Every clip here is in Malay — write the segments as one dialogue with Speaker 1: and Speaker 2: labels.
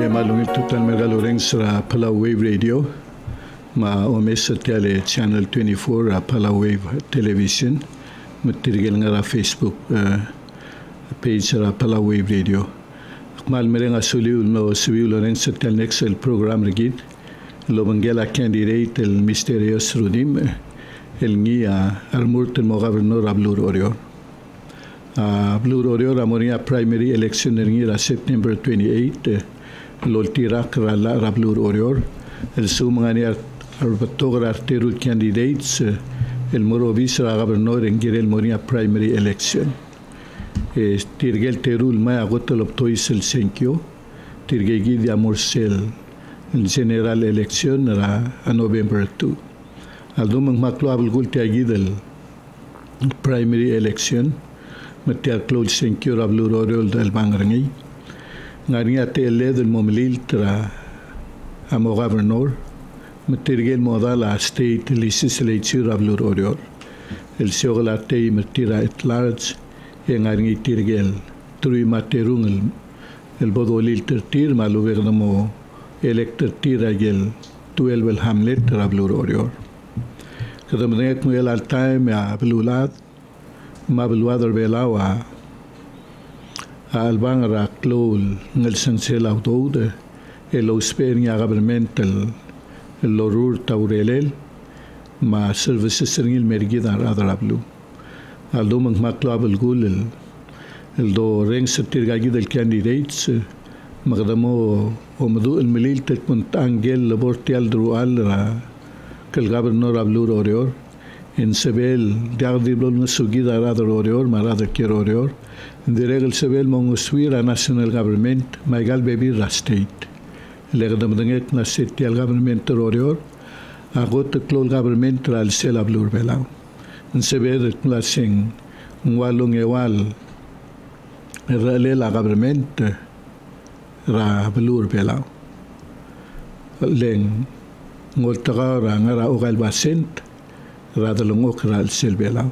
Speaker 1: Malungit tutan mergaloreng sa Palau Wave Radio, ma-omes sa tele Channel 24 Palau Wave Television, matirigil nga Facebook page sa Palau Wave Radio. Akmal mereng asuliul no sibiulo rin sa tel next program rigid, lo banggela candidate el Misterios Rudim, el ngi armurten mo gobernador Ablur Orior. Ablur Orior amoria primary election ngi September 28, Loltirak rala Ablur Orior, el sumangani arbatogar arterul candidates, el morovis ra gobernador en girel moria primary election. Tirgel terul mai agotol optois el senkyo, tirgegi di amorsel el general election ra a November 2. Aldumang maklo abulgul tiagid el primary election, matiar close senkyo Ablur Orior del bangrangi. Ngari ate el del momilil tra amo gobernador, matirgel modal a state legislature Ablur Orior. El seogalate y matira at large, yang ngari tirgel trui materung el bodolil tertir maluver mo elector tira gel 12 el hamlet Ablur Orior. Kada mengek mo el altaim ya belulat, ma beluador belawa albangara klol ngel sensel autode el ospernia governmental el lorur taurelel ma services ngil mergida adrablu aldo mang maklabel gul el do reng setirgagi del candidates magdamo omdu el milil tekpunt angel labortial drual ra kel gobernador Ablur Orior en sebel diagdiblol ngasugida Ablur Orior marada ker Orior de regel sebel monguswira national government maigal bebi ra state legdam dengek na state al government Orior agot klol government ra al sel Ablur belau en sebel klaseng walung ewal rale la government ra Ablur belau leng ngoltagara ngara ogal basent ra dalong okra al sel belau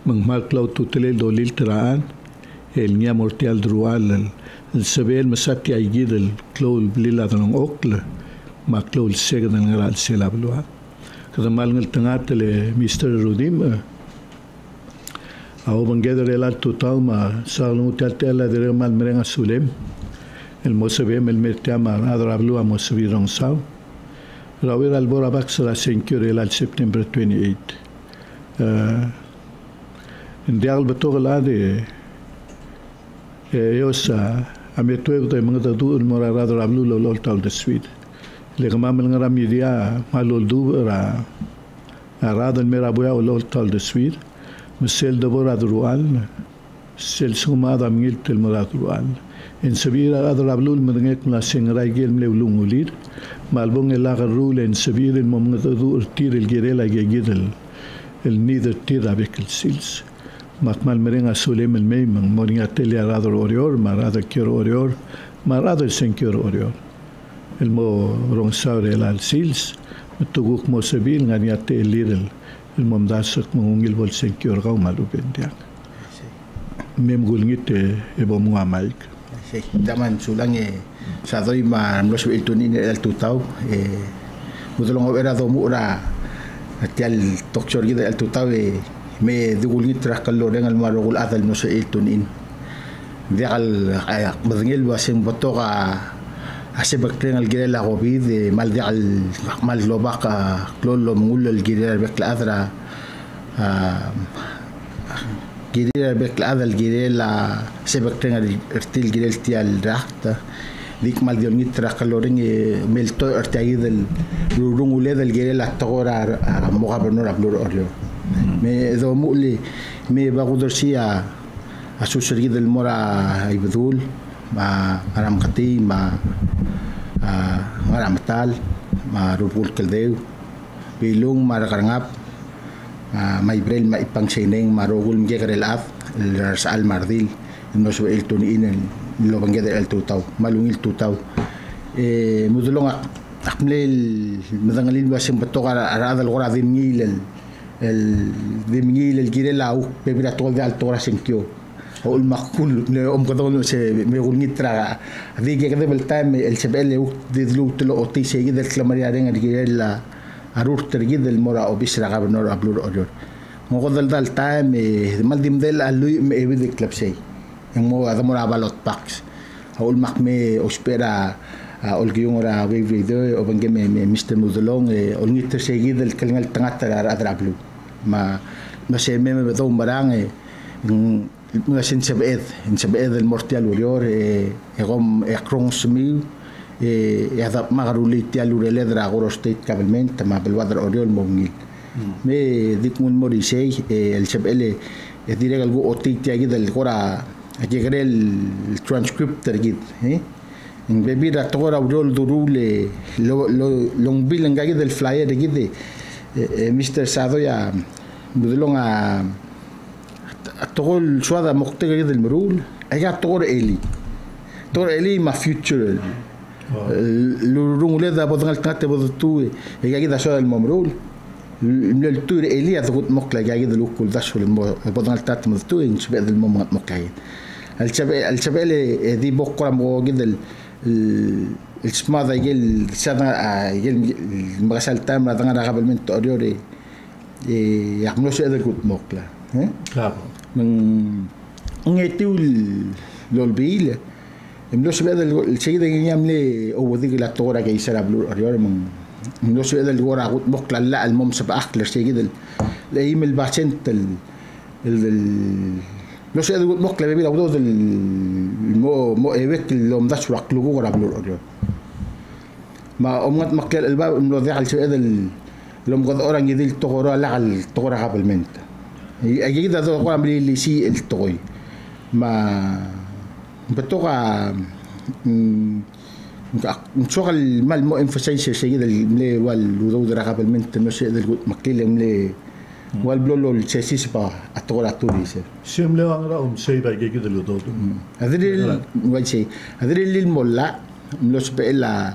Speaker 1: mangmal klau tutelel dolil traan el nia mortial drual el sebel masati aigid el klol blila dalong okla ma klol segdan ngara al sel ablua kada mal ngel tangat le Mr. Rudim au bangeder el alto tauma salung tela de mal merenga sulem el mosebem el mertama adrablua mosebirong sau Rawir albora baxra senkure al September 28. Ndial betogolade yosa ametueg de mangadu morarado rablu lol tal de suite. Le gamamel ngaramedia malol dubra aradan meraboya lol tal de suite. Mesel de boradrual sel sumada mil tel moradrual. En sabira adrablul medengek la sengraigel mlewlungulir malbong el agarrul en sabir el momento tir el girela gegidel el nider tira bekel sils matmal merenga solem el meimang moringa tele arador Orior marada kior Orior marada el senkior Orior el mo rongsaur el al sils tuguk mo sabil nganiate el lidel el momdasak mo ungil bol senkior gau malu bendiak mem gulngite e bomu amaik
Speaker 2: Daman sulang sa doy man los itunin el tutau mudolong era do mura atial tokchor gida el tutau me dugul tras kaloreng al marugul adal no sa itunin dial madngel wasim botoga ase bakteng al gida la covid mal dial mal lobaka klolo mul el gida bekla adra Girel bekla adal girel la sebaktenga ertil girel tial rahta dik mal dion nitra kaloring melto ertagi del rungule del girel la togora mo gobernador Ablur Orior me do muli me bagudorsia asusri del mora ibdul ma aram kati ma aram tal ma rubul keldeu bilung marakarngap may brel may pangsineng marugul mgeker el af el al mardil no so el tuniin lo banggeder el tutaw malungil tutaw mudulong أحمل مثلاً بس بتوقع هذا الغرا ذميل ذميل الجيل أو بيبرا تقول ذا التورا سنكيو أو المقول كذا يقول نترا ذي كذا بالتايم الشباب اللي ذلوا تلو أطي شيء كذا كلام رياضين الجيل أرور ترجيد المرا أو بيسرع قبل نور أبلور أجور مقدر ذا التايم ما ديم ذا اللي يبي كلاب شيء مو هذا مرا بالوت باكس أو المقمة أسبرا olgiung ora wave radio o bangge me Mr. Muzolong o ngiter segi del kalingal tangata adrablu ma se me do barang nga sin sabed el mortial urior gom kronsmi hada magaruli tial urele dra goro state cabilment ma belwadar oriol mongil me dikmun morisei el sabele direga algo otik tiagi del gora llegar el transcript tergit in bebida tora urol durule long bilang gagi del flyer gide Mr. Sadoya budlong a togol suada moktega del merul aga tor eli ma future lurungule da bodngal tate bodu gagi da suada el momrul el tur eli adgut mokla gagi del ukul dashul bodngal tate bodu in shbed el mom mokay el chabele di bokra mo gidel السماذا يجل سنة يجل المغسل تام لا تنقل قبل من تأريوري يعملوا شيء هذا كنت مقلة من نيتيو لولبيل يعملوا شيء هذا الشيء ده يعمل أو ذيك لا تورا جاي يسرب لوريوري من يعملوا شيء هذا الورا كنت مقلة لا الممسب أكل شيء كده الأيام الباشنت لو شيء يقول مقلة بيبي لو ده المو إيبك اللي مدش رق لجوه قرب لوريور ما أمت مقلة الباب إنه ذي على شيء هذا اللي مقدر أوران يدي التغورة لا على التغورة قبل منت أجيد هذا القرآن اللي شيء التغوي ما بتوقع شغل ما المو إنفسيش شيء ده اللي والوضوء ده قبل منت إنه شيء ده مقلة اللي والبلولو السيسيس با التغورة توريس
Speaker 1: سيملي أنا سيبا يجي ده الوضوء
Speaker 2: هذا اللي هذا اللي المولا ملوش بإلا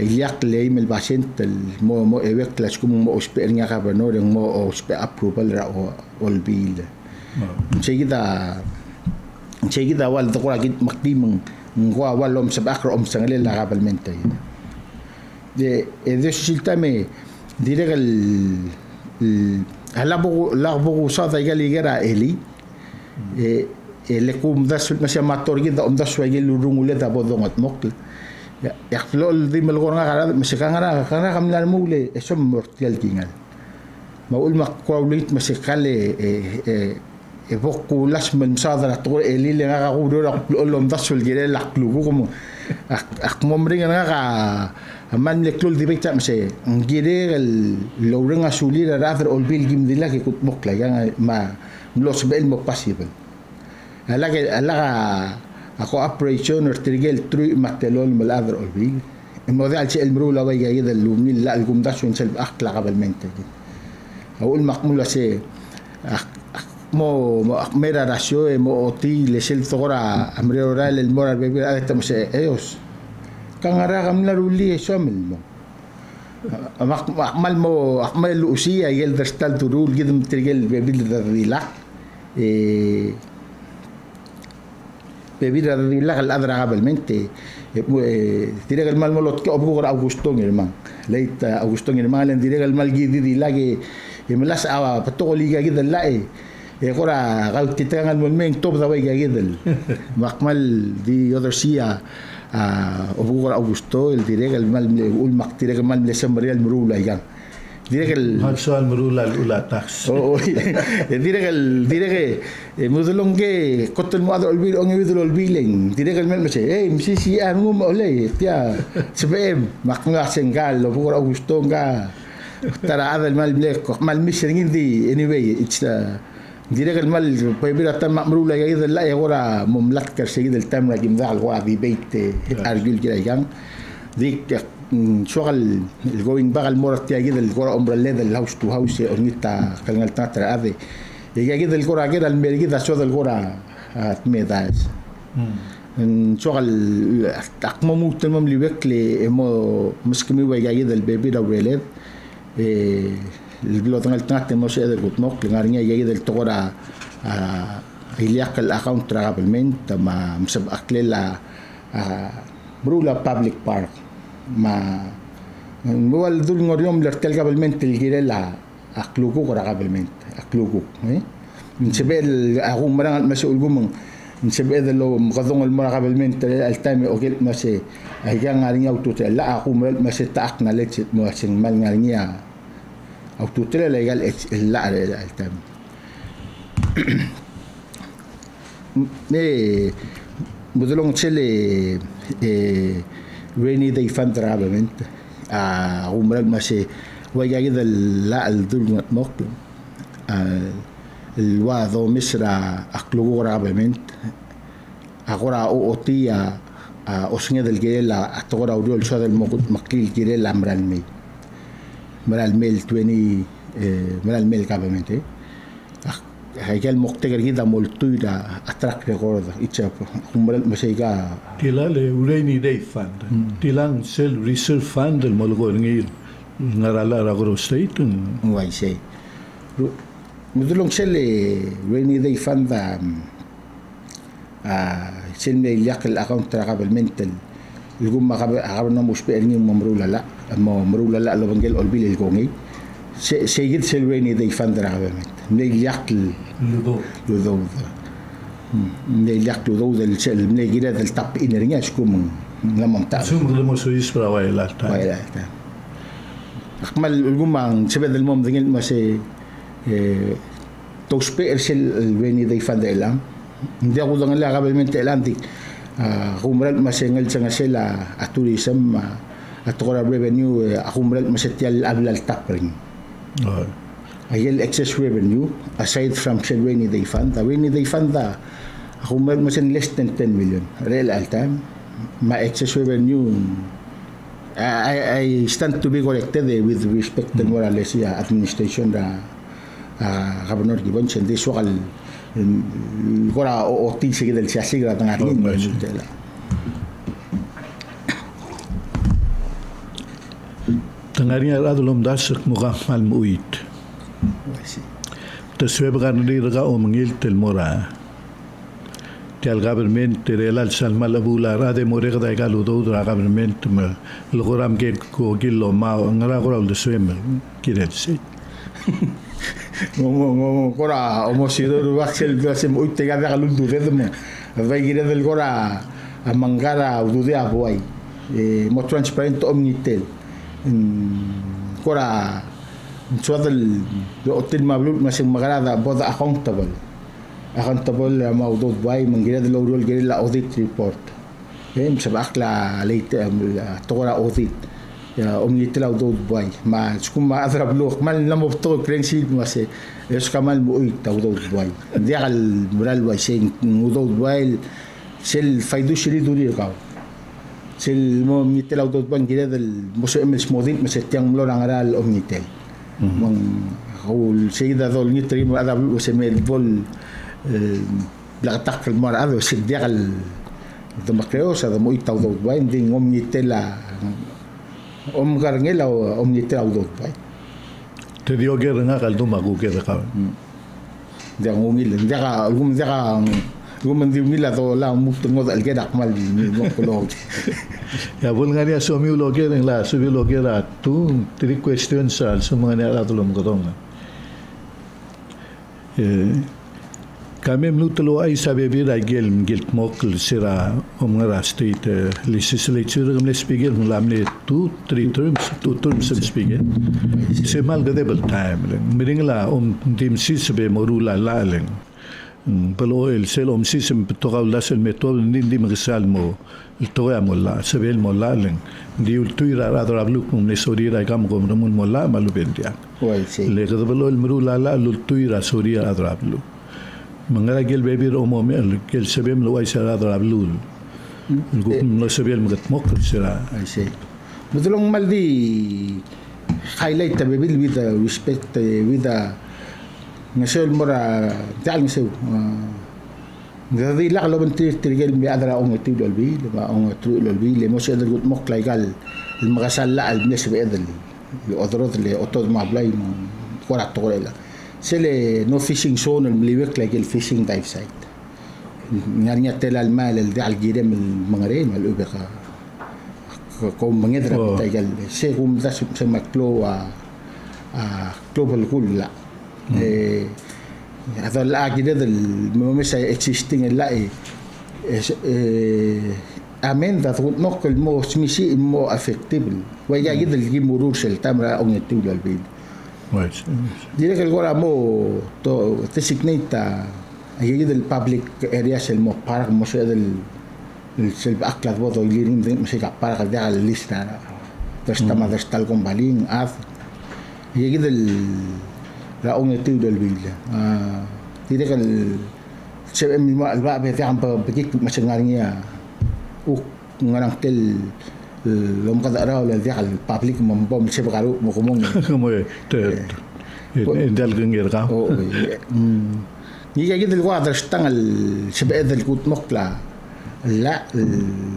Speaker 2: الياق اللي من الباشنت المو إيوك لاشكم مو أسبق نيا قبنور مو أسبق أبروبال رأو والبيل شيء كذا والتغورة جد مقدم ngwa walom sabakro sangale la gabal mente de شيء تامي ديرغ la bogusada gali gara eli le kum das masya mator gida das wagi lurungule da bodongat mokl ya flol di melgoranga gara masikangara kana kamlan mule esom mortial kingal maul makwaulit masikale bokku lasmen sadra to eli le nga gudo lom dasul gire la klugu como akmomringa nga man le klul di beta mse ngire el lowrenga sulira rather ol bil gim dilla ke kut mokla yang ma los bel mo possible ala ako operation ortigel tru matelol mal other ol bil الموضوع الشيء المرولة ويا يد اللومي لا القوم داش ونسلب أخلا قبل منتج أقول مقمول شيء مو ميرا راسيو مو أوتي لشيل ثورة أمريكا المورا بيبي هذا تمشي إيوس كان غير عمل رولي شامل مو أعمل مو أعمل لوسية يل درستال ترول جد مترجل بيبي الريلا بيبي الريلا الأذرع قبل منتي تيرك المال ملوت كأبوه أغسطون يرمان ليت أغسطون يرمان لأن تيرك المال جدي لاقي يملاس أوا بتقولي جدا لاقي يقرأ قال تتعامل الملمين توب ذا ويجا جدا مقمل دي يدرسيا أبوه أغسطون تيرك المال يقول مقتيرك المال لسمريا المرولة يعني تيرك
Speaker 1: هذا سؤال مرولة الأولى تاكس
Speaker 2: تيرك مثلهم كي كنت الموضوع البيل أني مثل البيلين تيرك المال مشي مشي أنا مو أولي تيا سبعين مقنع سنغال لو بقول أغسطون كا ترى هذا المال بليك مال مشرين دي anyway it's تيرك المال بيبيرا تم مرولة جيدا لا يقرأ مملكة كرسيد التام لكن ذا الغوا في بيت أرجل كده يعني ديك شغل الجوين بقى المرة تيجي الجرا أمبريلا الهاوس تو هاوس أونيتا كلنا تناتر هذا يجي الجرا كده المريجي ده شو الجرا تميداز شغل أقممو تمام ليوك لي إمو مسكمي ويجايد البيبي دا ولد البلو تنقل تنقل تمشي هذا قط نوك لعارني جايد التقرا إلياك الأكاونت رابلمنت ما مسب أكللا برولا بابليك بارك ما هو الدول نوريوم لرتل قبلمنت الجيرلا أكلوكو قبلمنت أكلوكو من سبيل أقوم مرة مسؤول قوم من سبيل لو مقدم المرة قبلمنت التامي أوكي مسي هيجا عارني أو توتل لا أقوم مسي تأكنا لتش مسي مال عارني أو توتل لا يقال لا التامي ne budulong chile rainy day fund rabamente a umral mase waya gida la al dul mok el wado misra aklugo rabamente agora o tia o singa del girela agora audio el show del makil girela mral mel 20 mral mel rabamente هيك المقتجر جدا مولتويدا أتراك رغوردا إتشاف هم مسيجا
Speaker 1: تلا وريني داي فاند تلا سيل ريسير فاند الملغورنيل نرالا رغورو ستيت
Speaker 2: واي شيء مدلون سيل ريني داي فاند سيل ميلياق الأكاونت تراقب المنتل يقوم قبلنا مش بيرني ممرولا لا ممرولا لا لو بنجل قلبي الجوني سيجد سيل ريني داي فاند رغبت ميلياق لودو ميلياق لودو del ميلياق del tap inerinya skum la monta
Speaker 1: sum le mo suis para waila ta
Speaker 2: akmal الجمعة سبب المهم دين ما سي توسبي ارسل البني دي فندلام دي اقول ان لا قبل من تلانتي عمرات ما سنجل سنجل التوريزم التقرا ريفينيو عمرات ما ستيال قبل التابرين هي الاكسس ريفينيو aside from the rainy day fund the rainy day fund عمرات مثلا less than 10 million real time ما excess revenue I stand to be corrected with respect to more or less administration Governor Gibbons and this وقال القرى أوتي سجل السياسي كذا تنعرفين بالسودان
Speaker 1: تنعرفين هذا لهم داشك مغامل مويت تسويب غنري رجع أمنيل تلمورا تال government ريال سلمى لبولا رادي موريك ده قالوا دودرا government ما الغرام كيكو كيلو ما نرا غرال دسويم كيرل سي
Speaker 2: Gora omosido ruaxel se muy te gada galun dudedmo vai gire del gora a mangara dude a boy mo transparent omnitel gora suadel hotel mablu mas magarada boda accountable موضوع باي من gire del orol gire la audit report مسبق لا ليت تغرا audit يا أمي تلاو دود باي ما شكون ما أضرب لوك ما لما بطول كرنسي ما سي إيش كمان بقول تاو دود باي دي على المرال باي شيء دود باي شيل فايدوش اللي دوري كاو شيل مو أمي تلاو دود باي كده المسؤول مش مودين مش تيان ملون على الأمي تل من هو الشيء ده ذول نيتري ما أضرب وسمي البول لا تأكل مرة هذا وش دي على دمكريوس هذا مو تاو دود باي دي أمي تلا garangel o omnite audot pai
Speaker 1: te dio que renga gal duma ku que deja
Speaker 2: de ngumil de ga algum de mila do la mu tengo del que da mal no colo
Speaker 1: ya Bulgaria so mi lo que en la subi lo que era tu tri questions al so manera la tulum godonga Kamem nutlo ay sabe vir a gel mokl sera omngara state legislature gamle speaker lamne two terms speaker se mal the double time miringla dim sisbe morula lalen pelo el sel sim togal las el metod nindi mrisalmo el toya molla sebel mollalen di ultuira radrablu kum ne sorira gam gom ramul molla malubendia le gadbelo el mrula la ultuira soria radrablu mangala gel baby romo mel gel sebem lo ay sara drablul no sebel magat mok sera
Speaker 2: ay say budulong maldi highlight baby with respect with ngasel mora tal ngasel Jadi lah kalau bentir tirgal mi adara ong itu dolbi, lama ong itu dolbi, le mos ada gut mok legal, il magasalla al mes bedel, le odrot le otod ma blay mo korat torela. C'est le no fishing zone اللي بيوك لك الفيشing dive site. يعني تلا المال اللي على الجيران من المغرب ما الأوبقة كوم بنقدر تقال شيء كوم ده سمى كلو بالكل لا هذا الأجداد ده الممسى existing لا أمين ده تقول نقل مو سميشي مو affectable ويا جد اللي مرور شلتامرا أو نتولى البيد Direi che ora mo to designata ayy del public areas el mo park mo se del sel aklat bodo liring mo se park da la lista esta ma da tal con balin af ayy del la ongetu del villa direi che se mi al ba be am begitu macam ngarinya ngarang tel لو مقدر ولا ذي على البابليك مبوم شبه قالوا مقومون
Speaker 1: كم دال غير قا
Speaker 2: يجي كده الواحد اشتغل شبه ذا الكوت مقلا لا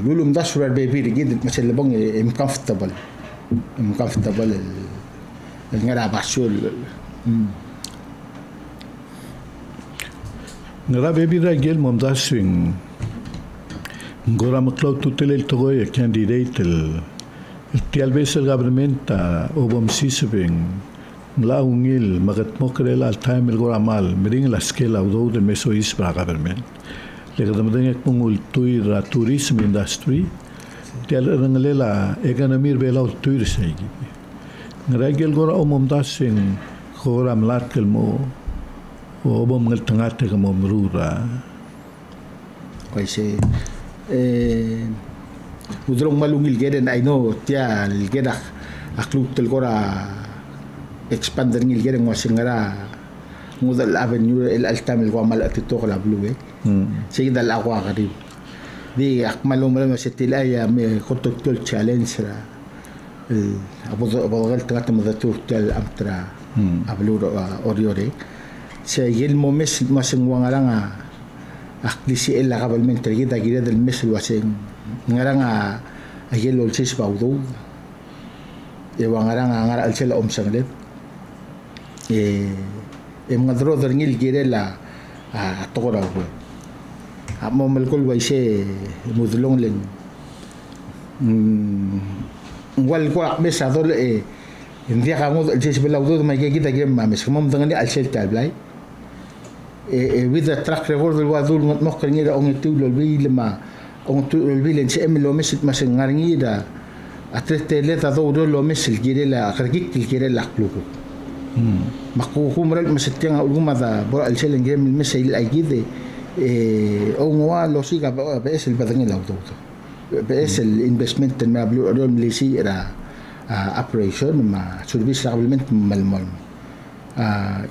Speaker 2: لولو مدشر البيبي جدا مثل اللي بون امكانفتبل نرى باشول
Speaker 1: نرى بيبي راجل ممداشين Gora McLeod tutela il togoy candidate el vez el government obom sisbing la ungil magat mokrela al time el gora mal miring la skela do del meso is para government le gadam deng pungul tuir tourism industry tel rangalela economy bela tuir segi ngragel gora omom dasing gora mlakel mo obom ngal tangate mo mrura
Speaker 2: koise udrong malungil geden I know tia el geda a club tel gora expander ngil geden mo singara mudal avenue el altam el guamal atito la blue سيد الأقوى غريب دي أكملهم لما ستلاقي خطة challenge أبو غلط غلط مذاتور تل أمترا أبلور أوريوري سيجيل ممس مسن وانغرانغا أكليسي إلا قبل من تريد أجيد المثل وسن نغرانغا أجيل الشيش باودو وانغرانغا نغرا الشيل أمسنغلت مغدرو درنيل جيرلا أتقرأ أما ملكول ويسي مذلون لين والقرآن بس هذول إن ذي قاموا الجيش بالأوضاع ما يجي كده جيم ما مش كمان ضغني الشيء تابلاي وإذا ترك رجول الوادول ممكن يدا أنتوا للبي لما أنتوا للبي لين شيء من لو مش مثلا غارني دا أترت لذا ذول لو مش الجيرلا خرجت الجيرلا خلوقه مقوم مرل مستيان أقول ماذا برا الشيء اللي جيم المسا الأجيد أو موال لو سيجا بأس البدني الأوضاع بأس الانفستمنت ما بلو مليسي را operation ما سوربيس قبلمنت مالمال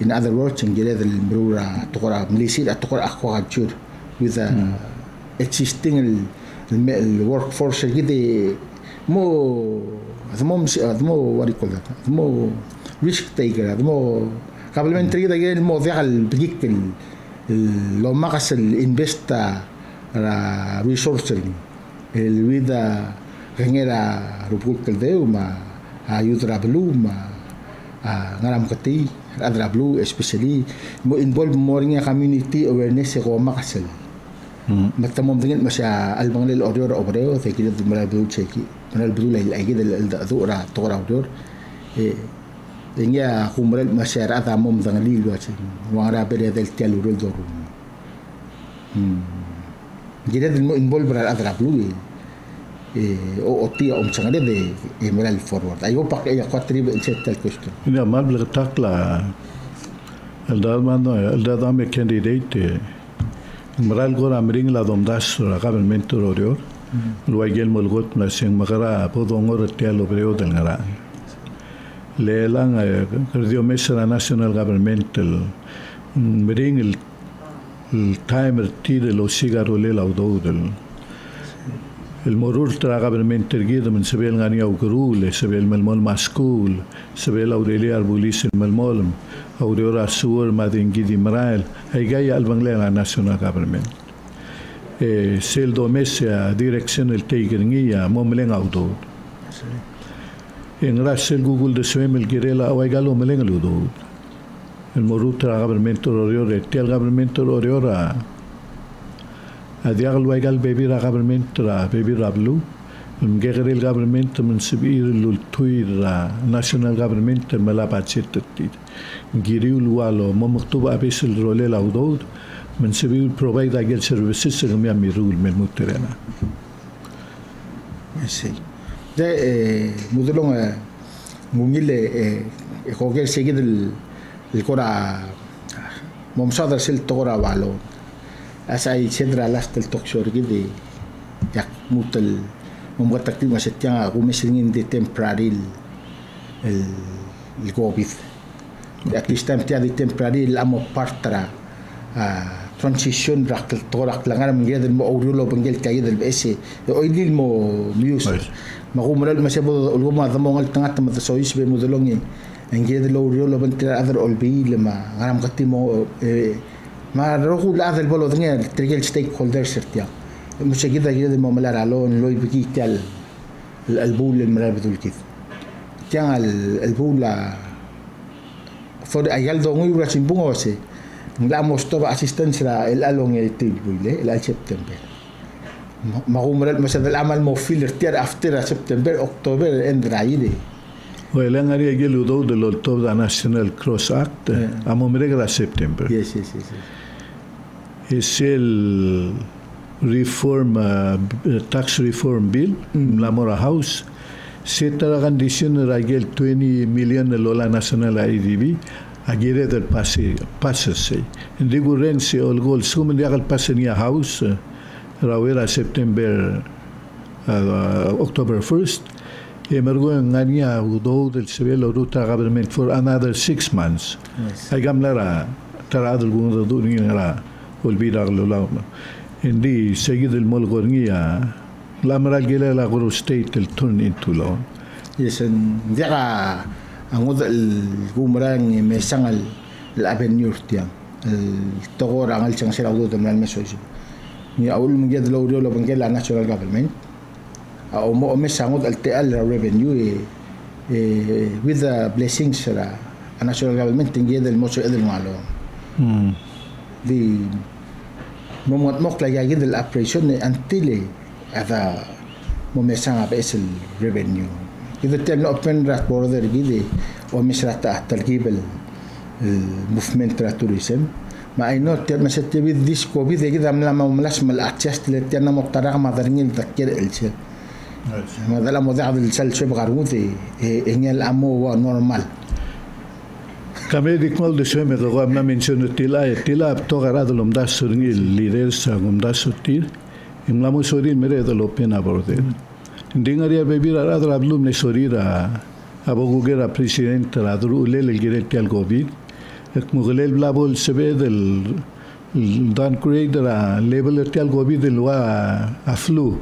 Speaker 2: in other words إنجيل المرورة تقرأ مليسي تقرأ أقوى جور with existing workforce كده مو what do you call that مو risk taker مو قبلمنت كده جاي المواضيع البيك لو ما قص الانفست را resourcing الويدا غيرا ربول كده وما ayudar blu ma ngaram kati adra blu especially mo involve more nga community awareness ko makasal matamom dengan masya albang lil audio obreo te kila mala blu cheki mala blu la ay gida al dura tora audio nga kumral masya ata mom dengan lil wachi wara bere del telu rol do gida mo involve ra adra blu o tia sangade de moral forward ayo pak ya quatribe en cette question
Speaker 1: ina mal takla el dama candidate moral gora mring la domdas government rorio lo agel molgot na sing magara podongor tialo breo del ngara le lang cardio mesra national government mring el timer tire lo sigaro le laudo del المرور ترى قبل من ترجيد من سبيل غنيا وقرول سبيل ملمول مسكول سبيل أوريليا البوليس الملمول أوريورا سور ما دينجيدي مرايل هي جاية البنغلية ناسيونال government sel domes a direction el teigengi a momleng auto en rasel Google de swemel girela o egalo meleng ludo el morutra government oriore tel government oriora a diaglo egal baby ra government ra baby rablu مجرد الجابرمنت من سبيل التوير national government ملاباتشت تيد جيريو الوالو ما مكتوب أبيس الرولة لودود من سبيل provide أجل services سجميع ميرول من مترنا.
Speaker 2: Sí. ده مدلون مميل كوكر سيجد الكرة ممصادر سيل تقرا والو أسأي سدرا لاست التوكشور كده يك متل ممكن maksudnya aku mesin di temporary el COVID. At least time tiada temporary lamo partra transition rakal torak langar menjadi mo aurulo penggel kaya del BS. Oidil mo news. Makumulal masabo uluma damo ngal tengah temat sois be modolongi. Menjadi lo aurulo bentra other olbi lama ngaram katimo ma rohu la other bolo dengan trigel stakeholders sertia. مش كده كده المعاملات علون لو يبكي تال البول المرار بدول كده كان البول فور ايال دونغ يبرسين بونغ وسي لا مستوى اسيستنس لا الالون يتيبول لا سبتمبر ما هو مرات مثلا العمل موفيل ارتيار افتر سبتمبر اكتوبر اند رايدي
Speaker 1: ولا ngari agelu do de lo to da national cross act amo meregra september
Speaker 2: yes
Speaker 1: es el reform tax reform bill la mora house setara condition ragel 20 million lola national IDB agire del passe indigo rense ol gol sum diagal passe ni house rawera september october 1st emergo ngania udo del civil ruta government for another 6 months ay gamlara taradul gundo duninga olvida lola Hindi seguido el molgornia la maral gela la guru state el turn into law.
Speaker 2: Yes, and dia angod el gumrang mesang el avenue tiang el togor angal chang sera udo temral mesois. Ni awul mungkin lo rio lo bangkel la national government. Au mo mesangod el TL revenue with the blessings sera national government tinggi del moso edel malo. Di momot mokla ya gid la operation until ada momesang abes el revenue إذا تم open rat border gidi o misrata talgib el movement tourism ما أي نوت مثلا تبي this COVID كده عملا ما ملاش مال adjust اللي تنا مقترح ما درنين تذكر الشيء ما ذا الموضوع هذا السل شو بقارودي إني الأمو normal
Speaker 1: Kami dikmal de sheme ko amna mention tila togarado lomda surni líder sa lomda sutir imlamo sorir mere de lo pena border ndingaria bebi ara drablu ne sorira abogugera presidente la drulel el girete al covid ek mugulel blabol sebe del dan create la level al covid del wa aflu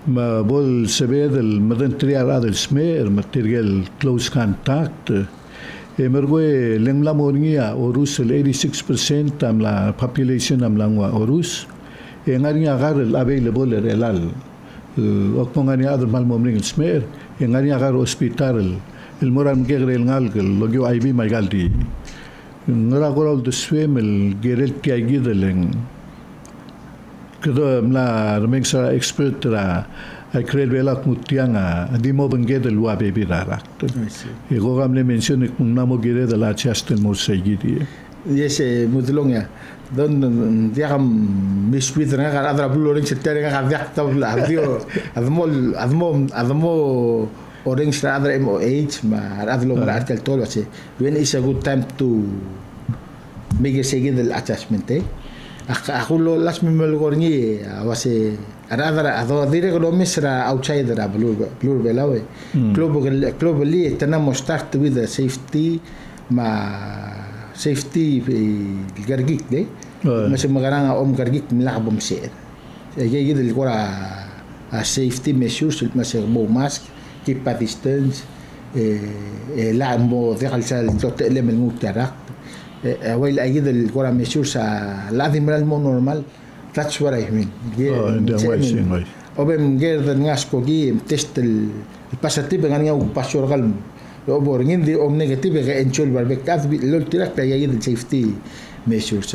Speaker 1: ma bol sebe del madan triara del smer material close contact emergue lengla morngia orus el 86% am la population am langwa orus engari agar available relal okpongani adr mal momring el smer engari agar hospital el moran gegre el ngalgel logio IB magaldi ngara gorol de swem el gerel tiagidelen kedo mla remengsa expert ra ai creel velak mutianga di mo bangge del wa bebi rarak e gogam le mention ek namo gire de la chastel mo segidi
Speaker 2: yes mudlonga don diagam miswit nga gar adra buloring setere nga diak tabla admo orange radra MOH ma adlo martel tolo se when is a good time to make a second attachment akulo las mimel gorni awase radra ado dire ko misra outside ra blur belawe club li tenemos start with the safety ma safety الجرجيك ده مش مغرنا جرجيك ملعب مسير يجي الكرة safety measures مثلا مو ماسك keep a distance لاعب مو ذيك الشيء اللي من المبترك ويل أجد الكرة measures لازم المو normal That's what I mean.
Speaker 1: Hindi ang way sing way.
Speaker 2: Obem gerda ngasko gi test el pasatibe nga pasyor kalm. Obor ngindi negative ka enchol barbek at lol tirak ta yid safety measures.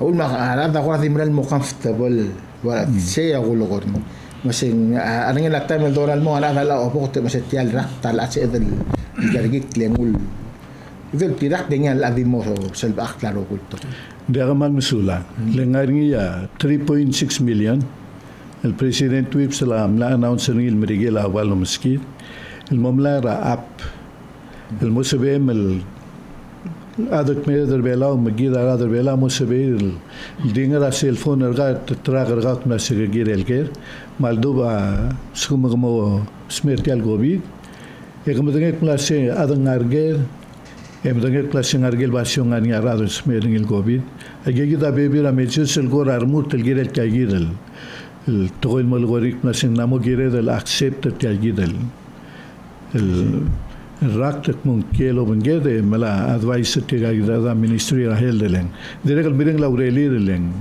Speaker 2: Aul ma arada ko dimral mo comfortable wala say ako logor mo. Masing anong la time doral mo ala la opo te masetial ra tal at sa edel gargit lengul. Idol tirak dengan labi mo selba klaro kulto.
Speaker 1: Diaman Musula, lengaringiya 3.6 million. El presidente Wip Salam la announce ng Miguel Awal Mosquit. El Momlara app. El Mosabem el adak medar bela magida adar bela Mosabe el dinga cell phone erga tragar gat na segir el ker. Malduba sumagmo smertial gobi. Ekamdengek klase adang arger Emdangek klaseng argel basyon nga arado smering il COVID. Agigita bebira medyo sel gor armut el girel kagidel. El togoy malgorik na sing namo girel accept el kagidel. El raktek mong kelo bengede mala advice tigagida da ministry ra heldeleng. Direkal bireng laurelireleng.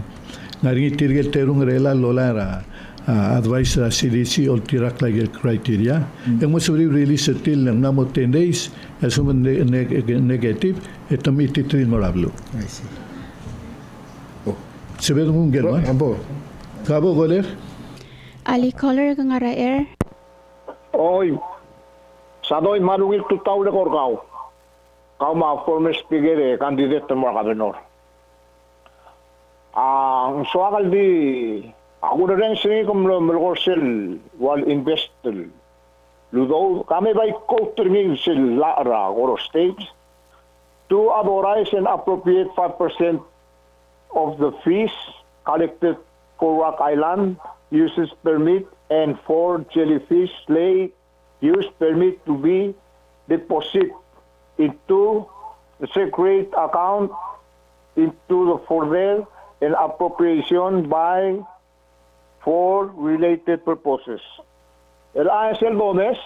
Speaker 1: Ngaringi tirgel terung rela lolara. Advice ra CDC ol tirak lagi criteria. Yang mo sabri release til ng namo 10 days asuman negative etam ititrin morablo.
Speaker 2: I see.
Speaker 1: Sebed mong gelma.
Speaker 2: Abo.
Speaker 1: Kabo goler.
Speaker 3: Ali caller ka nga air.
Speaker 4: Oy. Sadoy marungil tutaw na korkaw. Kau ma former speaker candidate mo ka benor. Ang suakal di ako na rin siya kung malakosel wal investor. Ludo, kami ba'y counterming sila ra Oro States to authorize and appropriate 5% of the fees collected for Rock Island uses permit and for jellyfish lay use permit to be deposited into the secret account into the further and appropriation by for related purposes. El ASL Gomez,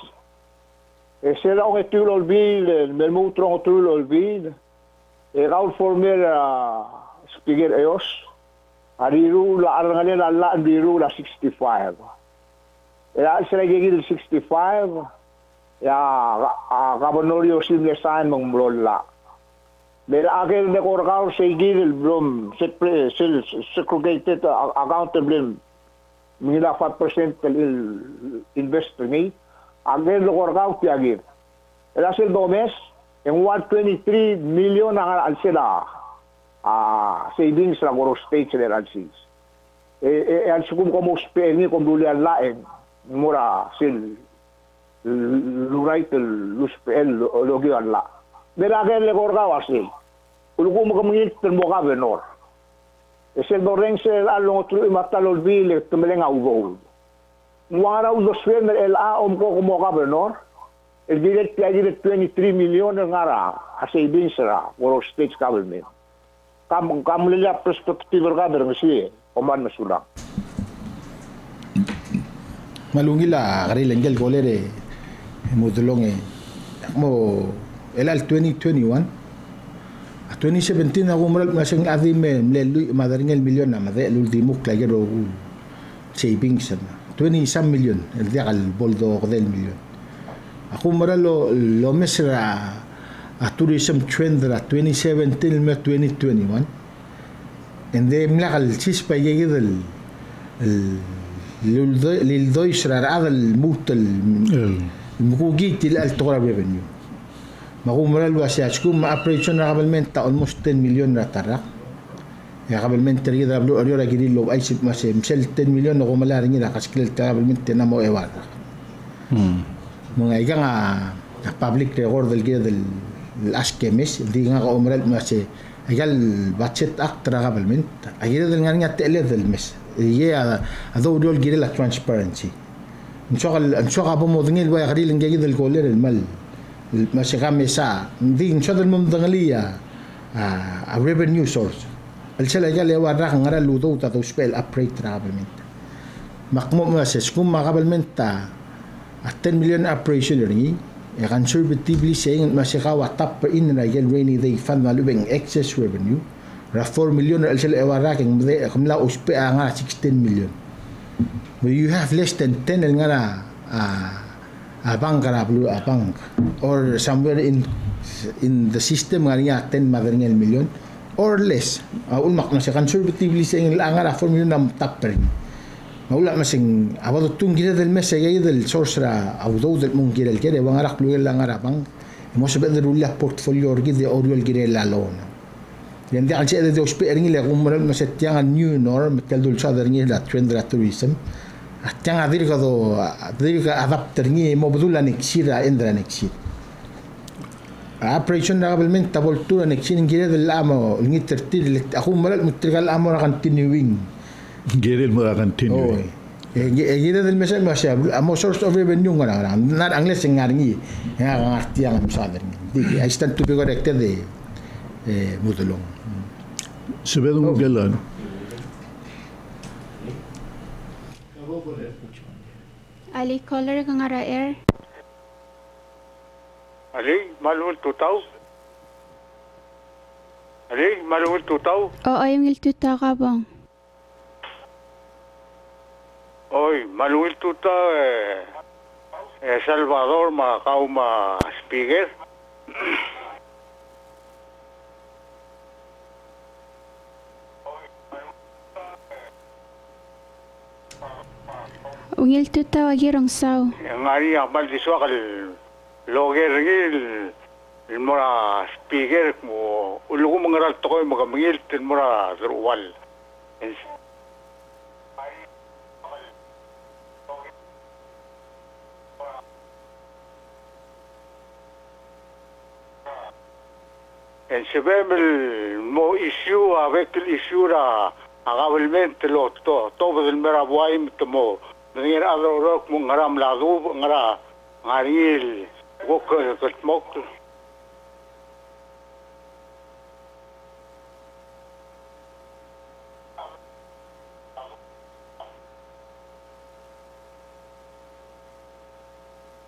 Speaker 4: sila ang itulol bil, melmutrong itulol bil, Raul Former speaker ayos, ariru la arangalin la biru la 65. El sila gigil 65, ya Gabonorio Simlesan mong mlola. Pero akin na korkaw sa gigil brom, segregated accountable mila 5% investor ni again lo korkaw ti agir Russell Gomez yung 123 million ang sila savings la Oro State sila alsis al sukum como speni kung dulian laeng mura sil right luspel logi alla pero again le korkaw asil ulukum mo kamingit mo ka benor Ese doreng se along otro imatalol bile tumeleng augo. Wara ulo swelmer el om ko como gobernador. El direct direct 23 million ngara a savings ra Oro State government. Kam lila perspektif ka der ngsi oman masulang.
Speaker 2: Malungila karilang gel golere modulong mo el 2021 2017 ako maral masang adime mlelu madaring el milyon na made el último klagero savings na 20 some million el dia al boldo del milyon ako maral lo mesra a tourism trend ra 2017 me 2021 and de mlakal sis pa yegid el lil dois ra al mutal mukugit el altora revenue Magumaral wasiachkum ma-operation na kabalment almost 10 million na tarak. Ya kabalment teri da blo ariora giri lo ay sip masem sel 10 million na kumalaring ina kaskil kabalment na mo ewara. Mga iga nga public record del gida del askemes di nga kaumaral mase agal budget act ra kabalment. Agira del nga tele del mes. Iya ado dol giri la transparency. Nsoka po mo dingil wa giri lang gida del koler el mal. Masikami sa hindi siya dal mong dangalia a revenue source al sila jale wara kang ara luto tato spell upgrade travelment makmo mases kung makabalmenta at 10 million operation ringi conservatively saying masikawa tap in na rainy day fund malubeng excess revenue ra 4 million al sel ewara keng mde kamla uspe nga 16 million. But you have less than 10 el ngara a bank kara blue a bank or somewhere in the system ngari 10 madringel million or less. Ulmak na sa conservatively saying la ngara 4 million nam tapper. Maula masing abado tung gira del mes gay del sorsra abdo del mun gira el kere wan arak pluel la ngara bang mo se bedru la portfolio orgi de oriol gira la lona yandi al se de ospering le gumral ma se tianga new norm tel dul sadar ni la trend la tourism tianga dirga adapter ni mo bedula nexira endra nexir operation realmente tavoltura nexir gira del amo ni tertil agumral mutrigal amo continuing
Speaker 1: Geril mo continue.
Speaker 2: Gira del mes mas amo source of revenue ngara nar angles ngarngi nga ngarti ang sadar ni I stand to be corrected mudulong
Speaker 1: Sebelum galan
Speaker 3: Ali caller kang ara air.
Speaker 4: Ali malul tutaw. Ali malul tutaw.
Speaker 3: Oo, yung iltuta ka bang.
Speaker 4: Hoy, Manuel Tuta, Salvador Macauma Speaker.
Speaker 3: Ungil tuta wagirong saw.
Speaker 4: Yang hari amal diswa kal loger ngil mura speaker mo ulugo mangaral to ko magamingil tin mura zruwal. En sebem mo issue avec l'issue la agabelmente lo to del merabuaim tomo ngir adorok mo ngaram ladu ngara ngaril wok ketmok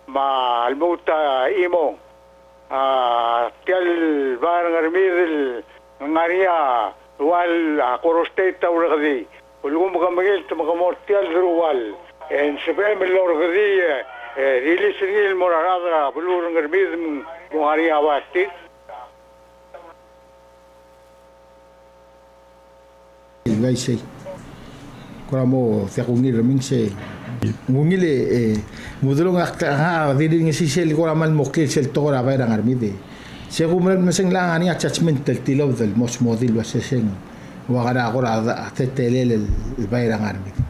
Speaker 4: ma almuta imo tial barang armidil ngaria wal korosteta urgadi ulgum gamagil tumagamot tial ruwal en sebem lorgadi rilisingil moradra bulur armid ngaria wasti
Speaker 2: gaisay kuramo fiakungir mingse ngungile mudulong akta diri ngi sisel ko amal mokil sel to ra bayra ngarmide se gumral meseng la ani attachment tel tilaw del mos modil wa seseng wa gara ko ra tetelel el bayra ngarmide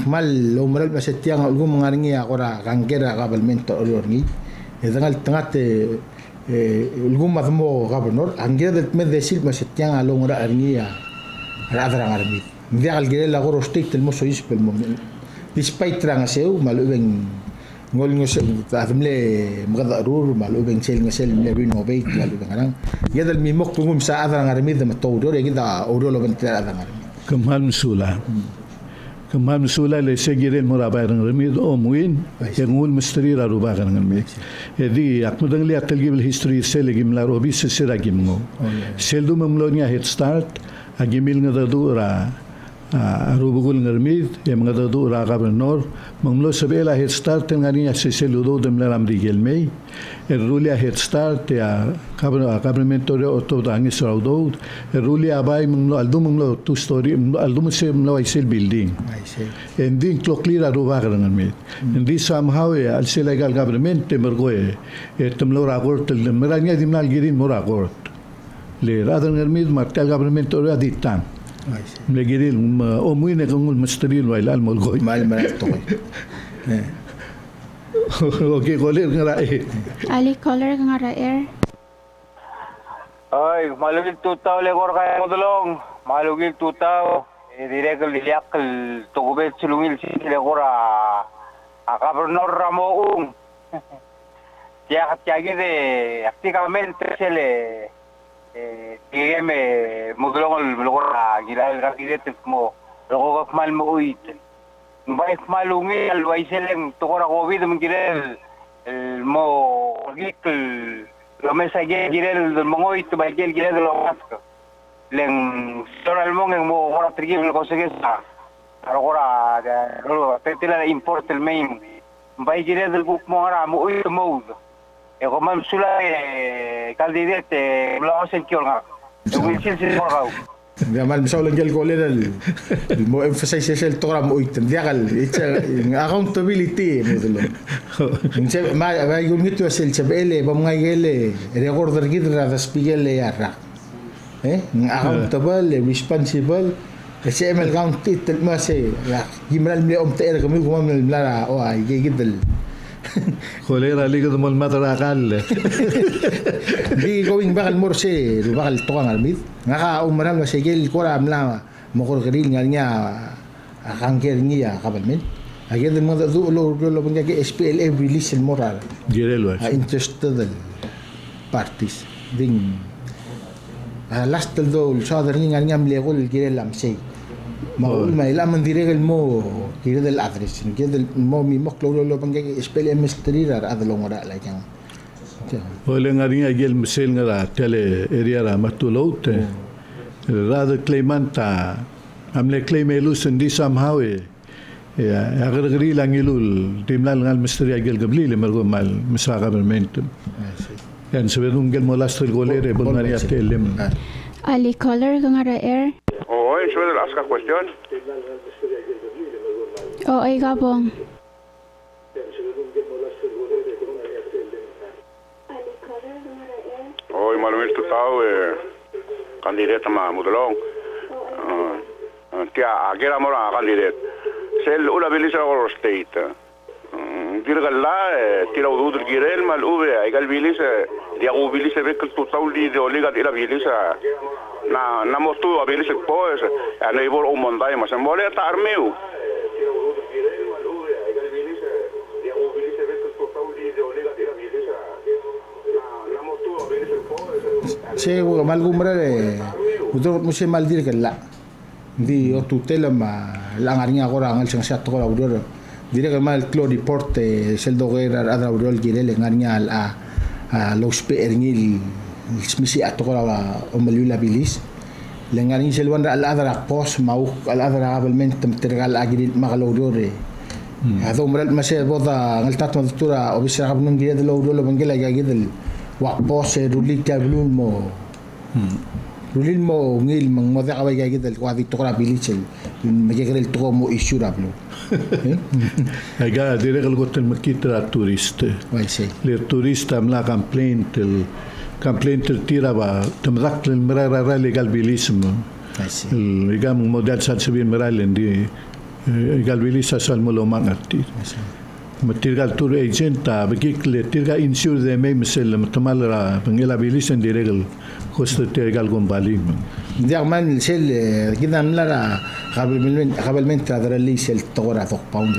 Speaker 2: mal lo moral masetiang algum ngarngi akora gangera gabalmento orni edangal tangate algum madmo gabnor angera del med desil masetiang along ra arngia ra ngarmide dia algere la goro state el moso ispel mo despite tranga seu malubeng ngol ngos admle mgadarur malubeng sel ngasel le renovate malubeng arang yadal mi mok tungum sa adra ngarmi de matawdo re gida orolo bentra adra ngarmi
Speaker 1: kemal musula le segire murabay ngarmi o muin yangul misteri ra ruba ngarmi edi akmudang li atalgib history sel gim la robi sesira gimngo seldu mamlonya head start agimil ngadadu ra rubugul ngarmid yang ngadadu ra gabernor mamlo sabela head start ngani seseludo demla amrigel mei rulia head start ya gabernamento de auto dangi saudo rulia bay mamlo aldum two story aldum se mamlo isel building ending clocli ra ruba ngarmid endi somehow al se legal government mergoe temlo ra gort meranya dimnal girin moragort le ra ngarmid martel government ora ditan Legiril o muy ne kung masteril wa ilal mo goy
Speaker 2: mal to
Speaker 1: okay caller ngara
Speaker 3: Ali caller kang ara air.
Speaker 4: ay malugil tutaw le gor kay modulong malugil tutaw direkal liak tugubet sulungil si le gora gobernador Ramoong ya tiagi de activamente se le me mudulong logor gila el gabinete mo logo mal mo uit bay malungi al bay seleng to ko covid mo gila el mo gikl
Speaker 5: lo me sa girel del mongoy to ba girel del mask leng soral mong mo ora trigil ko sige sa ora ro tetila import el main ba girel del guk mo ora mo uy mo e ko mam sula candidate lo sen kiolga e wil sil mo raw
Speaker 2: Gamal misaw lang ko le mo emphasize el togram mo item diagal accountability mo dilo inse ma yung ngito sel chabele bam ngayle recorder gidra da spigele yara accountable responsible kasi emel county tel ma se gimral mi ter kami ko mam la o ay gidel
Speaker 1: Kolera liga de mol matarakal.
Speaker 2: Di going bakal morse, bakal tukang almit. Ngaka umaram na sigil ko ram la mo ko gril nga kangker niya kabalmen. Agad mo da lo bangga ke SPLA release el moral.
Speaker 1: Girelo.
Speaker 2: Interested parties. Ding last do southern nga mlegol girel am say. ما لا من ديريغ المو كيرد الادريس كيرد المو مي مخلو لو بانجي اسبل ام ستريرار هذا لو مورا لا كان
Speaker 1: ولا غاري اجل مسيل غرا تele اريا را ماتولوت راد كليمانتا امله كليميلو سندي somehow يا غرغري لانجلول تيملال غال مستري اجل قبلي لمرغو مال مساغا بالمنتم يعني سبدون جل مولاستر غوليري بولماريا تيلم
Speaker 3: Ali color ngara air.
Speaker 6: ¿Puedo hacer cuestión?
Speaker 3: Ay gabong.
Speaker 6: Hoy malumir tutao candidato ma mudalong. Tia agera mora candidat. Sel ula bilisa or state. Dirgalla tira udud girel mal ube ay gal bilisa dia u bilisa bekal tutao li de oliga ila bilisa. Na mostu abilis poes ana ibor o mondai mas mole ta armeu
Speaker 2: se wo mal gumra udo mo se mal dir kala di o tutela ma la ngaringa gora ngal sing sat gora udo dire que mal clo deporte sel do guerra adra udo girele ngaringa a los peernil smisi atokora o malula bilis lengarin selwan al adra pos mau al adra qabelment tergal agil magalodore hado mral mase boda ngaltat madtura o bisra qabnun giyad lo lo bangela gagidel wa pos ruli kablun mo rulil mo ngil mang moda qabay gagidel wa di tokora bilis magigel to mo isurablo
Speaker 1: aga dire gal gotel makitra turiste
Speaker 2: wai sei
Speaker 1: le turista amla complaint tiraba تمذكر المرارة رالي قلبي ليسم الإجام موديل سال سبين مرالين دي قلبي ليس سال ملو مانغتي ما تيرجع تور ايجنتا بكيك le تيرجع انشور ذا مي مثل متمالرا بنجلا بيليسن دي رجل كوست تيرجع غومبالي
Speaker 2: دي عمان سيل كده نلرا قبل من تقدر لي سيل تغرا فوق باوند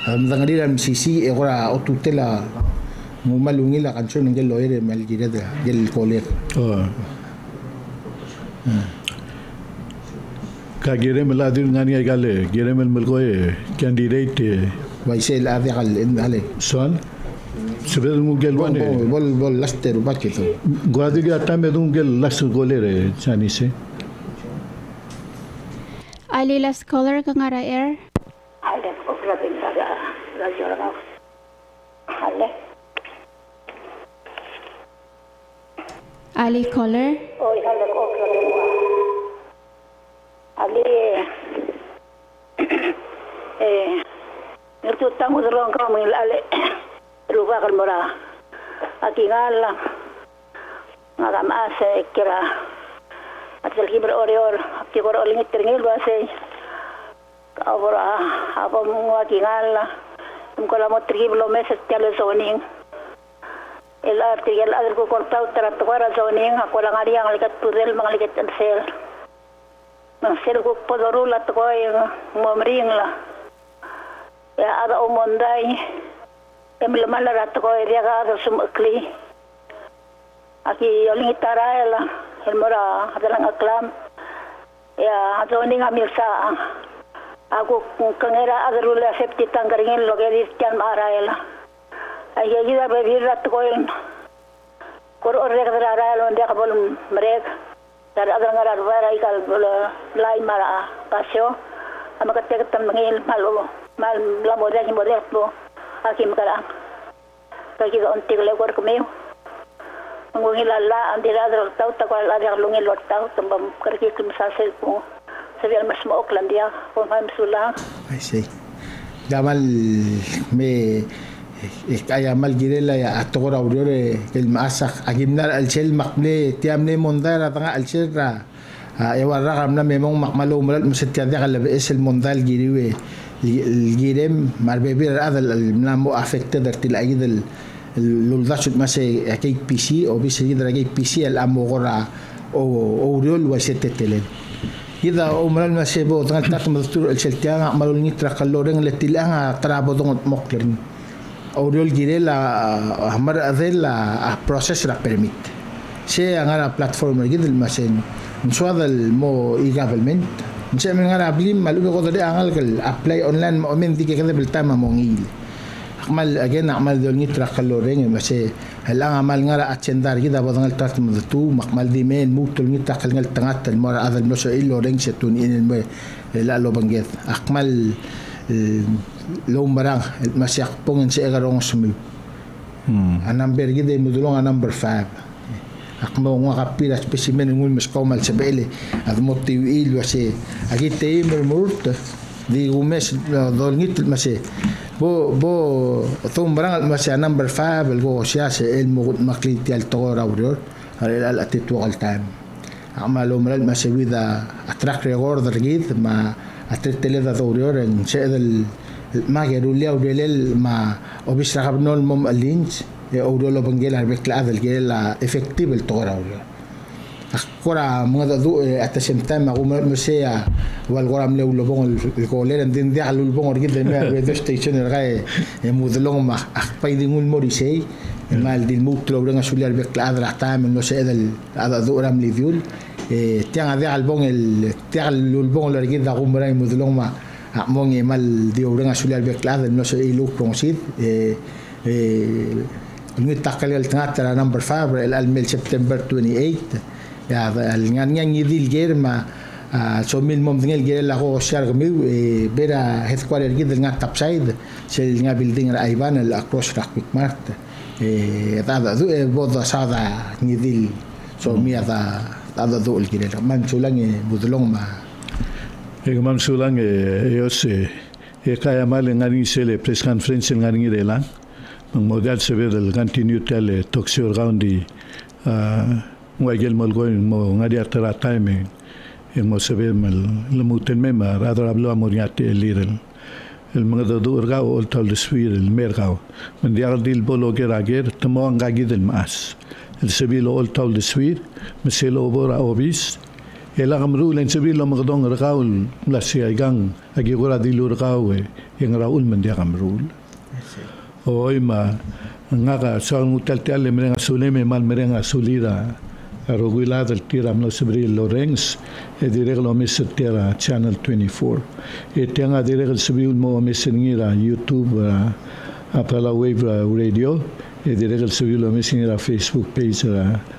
Speaker 2: مدغري المسيسي اغرا اوتوتلا mo malungi la canción ngel loire mal girada gel koler
Speaker 1: ka girem la dir ngani gale girem el melgoe candidate
Speaker 2: vai ser la de gal dale
Speaker 1: son sebel mu gel wane
Speaker 2: bol laster bacheto
Speaker 1: gwadi ga tambe dun gel laster golere chanise
Speaker 3: Ali las color ngara air.
Speaker 7: Ale okra pintada la jorga. Ale
Speaker 3: Ali color.
Speaker 7: Oi, halo okra pintada. Ali nito tango dorong kami ale ruba kalmora. Aki ngala ngam ase kira atel kiber oreor ki kor olingit teringil wase abora abom ngaki ngala ko mo triblo meses tele zoning el artikel adr ko kortau tratwara zoning ako lang ari ang likat tudel mga likat sel mang sel ko podorula to ko momring la ya ada omonday emlemala rat ko dia ga sumukli aki olingit taraela el mora adalang aklam ya zoning amilsa aku kangera agarula septi tanggaringin logeris kan maraela ay gida bebirat ko orek rara lo dia kabol merek dar agar ngarar wara ikal lai mara pasyo amaka teketan mangil malo mal la model po akim kala kaki ga ontik le gor kumeu ngungil alla andira dar tau takwal agar lungil lot tau tumbam karki kum sasel po sabial mas mo oklan dia ko mam sulang
Speaker 2: I see gamal me kaya mal girela ya atogora urore el masak agimnar al sel makle tiamne mondara tanga al selra ya warra kamna memang makmalo malal msetiada kala es el mondal giriwe الجيرم مع البيبير هذا المنامو افكت درتي الايد لولداشت مسي كي بي سي او بي سي درا كي بي سي الامو غرا او ريول وشتتلن اذا عمر المسيبو تنتات مدستور الشلتيان عملوا نيترا قلورين لتيلان ترابو دون موكلن او ريول جيرلا همر اذل بروسيس را بيرميت شي انا بلاتفورم جديد المسين نشو هذا المو اي جافلمنت Saya mengarap beli malu kalau tadi angal kel apply online moment tiga kali bertama mongil. Akmal again akmal dol ni trak kaloreng masih halang amal ngara acendar kita badangal tart mudtu makmal di men mutul ni trak ngal tangat tel mora adal no so iloreng setun in la lo banget. Akmal lo barang masih akpong si agarong sumi. Number kita mudulong number 5. Akmo nga kapila specimen ngul mas kaumal sa bele at motiwil wase agite mermurt di umes dolngit mase bo tumbrang mase number 5 go siya sa el mugut makliti al tora uror al atitu al time amalo mral mase with a track record dergit ma atretele da uror en sedel ma gerulia urel ma obisra habnol mom alinch او دولو بنجيل هربك لا هذا الجيل افكتيف التورا ولا كورا مغدا دو اتسمتام او مسيا والغرام لو لبون الكولين دين دي على البون جدا ما ريدو ستيشن الغاي مودلون ما اخبايدين الموريسي مال دي الموت لو رنا شولي هربك لا هذا تعمل نو سيد هذا دو رام ليفيول تيان دي على البون تيان البون لو جدا غمراي مودلون ما مونغي مال دي رنا شولي هربك لا هذا نو سي لو برونسيد المتقل التناتر نمبر 5 الميل سبتمبر 28 يا النيان يدي الجير ما سوميل ممدنيل الجير لا هو شارغ مي بيرا هيدكوارتر جدا نات تابسايد سيل نيا بيلدينغ الايبان الاكروس راك مارت هذا ذو بوضع صادا يدي سومي هذا ذو الجير ما مسولاني بودلون ما
Speaker 1: ما مسولاني يوسي kaya mal ngani sele press conference ngani relang modal saber del continue tele toxio raundi ngagel molgo mo ngadi atara time mo saber mal lemuten mema radra hablo amoriate liren el mga do urga o tal de swir el mergao men dial dil bolo gerager tmo ngagi del mas el sabilo ol tal de swir meselo bora obis ela gamru len sabilo magdong rgao la siagang agi gora dil urgao en raul men dia gamru hoy ma ngaga son utaltel merenga suleme mal merenga sulida arogula del tiram no sebril lorenz e direglo mesetera channel 24 e tenga direglo sebril mo mesengira youtube apala wave radio e direglo sebril mesengira facebook page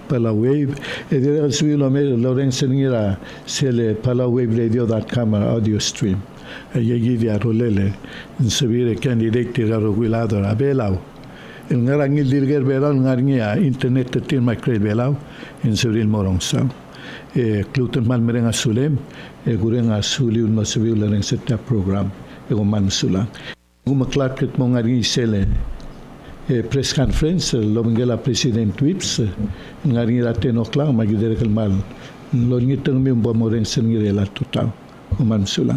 Speaker 1: pala wave e direglo sebril lorenz sengira sele pala wave radio.com audio stream yegi dia rolele sabire candidate arogulado abelao el ngarangi dirger belao ngarngia internet tin macre belao en sebril morongsa kluten mal merenga sulem gurenga suli un masabil en setta program ego mansula uma clarket mongargi sele press conference lo bengela president whips ngari la 10 o'clock magidere mal lo ngiteng mi mbo moren sengire la total mansula